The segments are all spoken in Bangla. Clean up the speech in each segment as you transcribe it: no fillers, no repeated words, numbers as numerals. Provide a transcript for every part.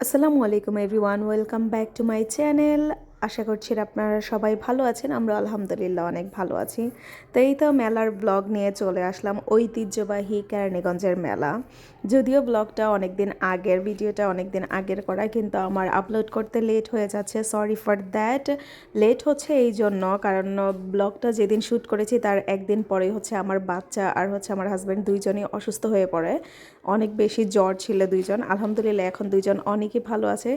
আসসালামু আলাইকুম everyone, welcome back to my channel. আশা করছি আপনারা সবাই ভালো আছেন। আমরা আলহামদুলিল্লাহ অনেক ভালো আছি। তো এই তো মেলার ব্লগ নিয়ে চলে আসলাম, ঐতিহ্যবাহী কেরানীগঞ্জের মেলা। যদিও ব্লগটা অনেক দিন আগের, ভিডিওটা অনেক দিন আগের করা, কিন্তু আমার আপলোড করতে লেট হয়ে যাচ্ছে। Sorry for that. লেট হচ্ছে এই জন্য কারণ ব্লগটা যেদিন শ্যুট করেছি তার একদিন পরেই হচ্ছে আমার বাচ্চা আর হচ্ছে আমার হাজব্যান্ড দুইজনই অসুস্থ হয়ে পড়ে। অনেক বেশি জ্বর ছিল দুইজন, আলহামদুলিল্লাহ এখন দুইজন অনেকই ভালো আছে।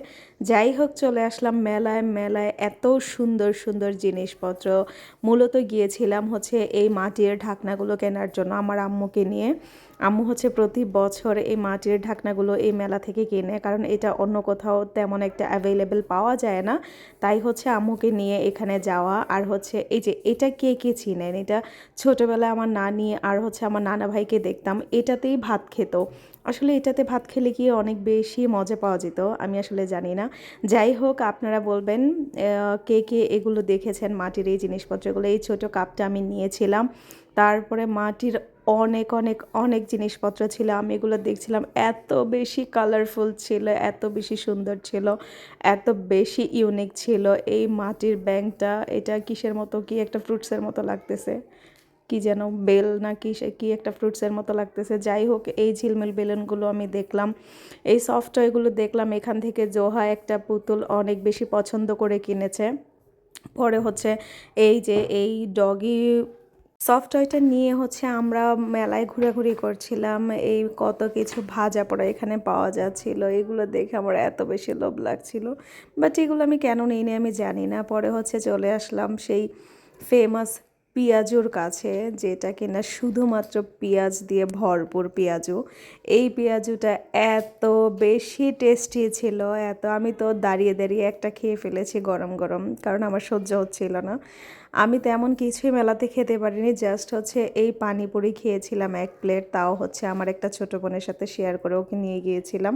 যাই হোক, চলে আসলাম মেলায়। মেলায় এত সুন্দর সুন্দর জিনিসপত্র। মূলত গিয়েছিলাম হচ্ছে এই মাটির ঢাকনাগুলো কেনার জন্য আমার আম্মুকে নিয়ে। আম্মু হচ্ছে প্রতি বছর এই মাটির ঢাকনাগুলো এই মেলা থেকে কিনে, কারণ এটা অন্য কোথাও তেমন একটা অ্যাভেলেবেল পাওয়া যায় না। তাই হচ্ছে আম্মুকে নিয়ে এখানে যাওয়া। আর হচ্ছে এই যে এটা কে কে চিনেন, এটা ছোটোবেলায় আমার নানি আর হচ্ছে আমার নানা ভাইকে দেখতাম এটাতেই ভাত খেত। আসলে এটাতে ভাত খেলে কি অনেক বেশি মজা পাওয়া যেত, আমি আসলে জানি না। যাই হোক, আপনারা বলবেন কে কে এগুলো দেখেছেন, মাটির এই জিনিসপত্রগুলো। এই ছোট কাপটা আমি নিয়েছিলাম। তারপরে মাটির অনেক অনেক অনেক জিনিসপত্র ছিল, আমি এগুলো দেখছিলাম। এত বেশি কালারফুল ছিল, এত বেশি সুন্দর ছিল, এত বেশি ইউনিক ছিল। এই মাটির ব্যাংকটা, এটা কিসের মতো, কি একটা ফ্রুটসের মতো লাগতেছে, কি যেন বেল না কি সে কি একটা ফ্রুটসের মতো লাগতেছে। যাই হোক, এই ঝিলমিল বেলুনগুলো আমি দেখলাম, এই সফট টয়গুলো দেখলাম। এখান থেকে জোহা একটা পুতুল অনেক বেশি পছন্দ করে কিনেছে। পরে হচ্ছে এই যে এই ডগি সফট টয়টা নিয়ে হচ্ছে আমরা মেলায় ঘোরাঘুরি করছিলাম। এই কত কিছু ভাজা পোড়া এখানে পাওয়া যাচ্ছিল, এগুলো দেখে আমার এত বেশি লোভ লাগছিল। বাট এগুলো আমি কেন নিইনি আমি জানি না। পরে হচ্ছে চলে আসলাম সেই ফেমাস পেঁয়াজুর কাছে, যেটা কিনা শুধুমাত্র পেঁয়াজ দিয়ে ভরপুর পেঁয়াজু। এই পেঁয়াজুটা এত বেশি টেস্টি ছিল, এত, আমি তো দাঁড়িয়ে দাঁড়িয়ে একটা খেয়ে ফেলেছি গরম গরম, কারণ আমার সহ্য হচ্ছিল না। আমি তেমন কিছুই মেলাতে খেতে পারিনি, জাস্ট হচ্ছে এই পানিপুরি খেয়েছিলাম 1 প্লেট, তাও হচ্ছে আমার একটা ছোটো বোনের সাথে শেয়ার করে ওকে নিয়ে গিয়েছিলাম।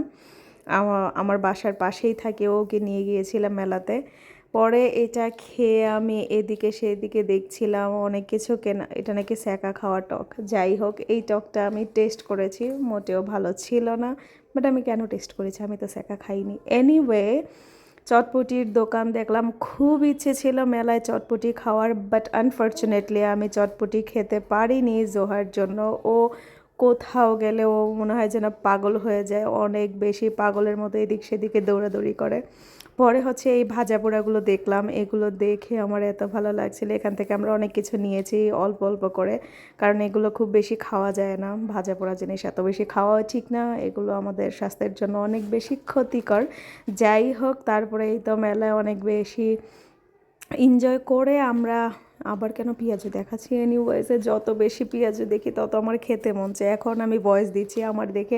আমার বাসার পাশেই থাকে, ওকে নিয়ে গিয়েছিলাম মেলাতে। পরে এটা খেয়ে আমি এদিকে সেদিকে দেখছিলাম, অনেক কিছু কেনা। এটা নাকি স্যাকা খাওয়া টক। যাই হোক, এই টকটা আমি টেস্ট করেছি, মোটেও ভালো ছিল না। বাট আমি কেন টেস্ট করেছি, আমি তো স্যাকা খাইনি। এনিওয়ে, চটপটির দোকান দেখলাম, খুব ইচ্ছে ছিল মেলায় চটপটি খাওয়ার, বাট আনফর্চুনেটলি আমি চটপটি খেতে পারিনি জোহার জন্য। ও কোথাও গেলে ও মনে হয় যেন পাগল হয়ে যায়, অনেক বেশি পাগলের মতো এদিক সেদিকে দৌড়াদৌড়ি করে। পরে হচ্ছে এই ভাজা পোড়াগুলো দেখলাম, এগুলো দেখে আমার এত ভালো লাগছিল। এখান থেকে আমরা অনেক কিছু নিয়েছি অল্প অল্প করে, কারণ এগুলো খুব বেশি খাওয়া যায় না। ভাজা পোড়া জিনিস এত বেশি খাওয়াও ঠিক না, এগুলো আমাদের স্বাস্থ্যের জন্য অনেক বেশি ক্ষতিকর। যাই হোক, তারপরে এই তো মেলায় অনেক বেশি এনজয় করে আমরা। আবার কেন পেঁয়াজু দেখাচ্ছি, এনিওয়েজে যত বেশি পেঁয়াজু দেখি তত আমার খেতে মন চায়। এখন আমি ভয়েস দিচ্ছি, আমার দেখে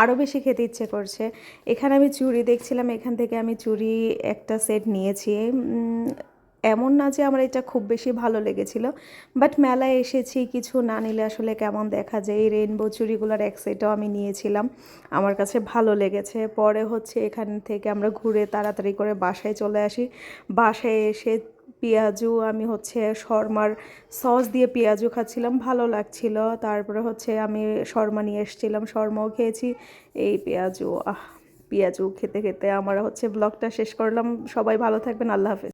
আরও বেশি খেতে ইচ্ছে করছে। এখানে আমি চুড়ি দেখছিলাম, এখান থেকে আমি চুড়ি একটা সেট নিয়েছি। এমন না যে আমার এটা খুব বেশি ভালো লেগেছিল, বাট মেলায় এসেছি, কিছু না নিলে আসলে কেমন দেখা যায়। এই রেনবো চুড়িগুলোর এক সেটও আমি নিয়েছিলাম, আমার কাছে ভালো লেগেছে। পরে হচ্ছে এখান থেকে আমরা ঘুরে তাড়াতাড়ি করে বাসায় চলে আসি। বাসায় এসে পেঁয়াজু, আমি হচ্ছে শর্মার সস দিয়ে পেঁয়াজু খাচ্ছিলাম, ভালো লাগছিল। তারপরে হচ্ছে আমি শর্মা নিয়ে এসেছিলাম, শর্মাও খেয়েছি। এই পেঁয়াজু, পেঁয়াজু খেতে খেতে আমরা হচ্ছে ব্লগটা শেষ করলাম। সবাই ভালো থাকবেন, আল্লাহ হাফেজ।